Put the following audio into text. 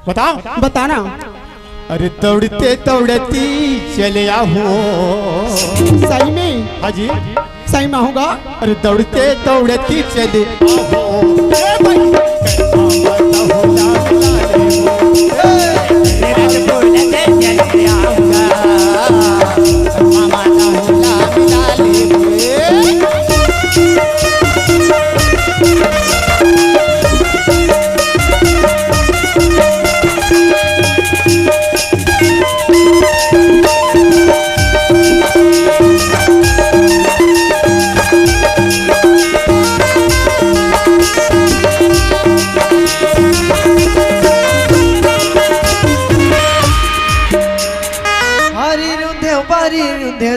बताओ बताना। अरे दौड़ते दौड़ती चले हो। सही में? हाँ जी सही में होगा। अरे दौड़ते दौड़ती चले हरी रुंधे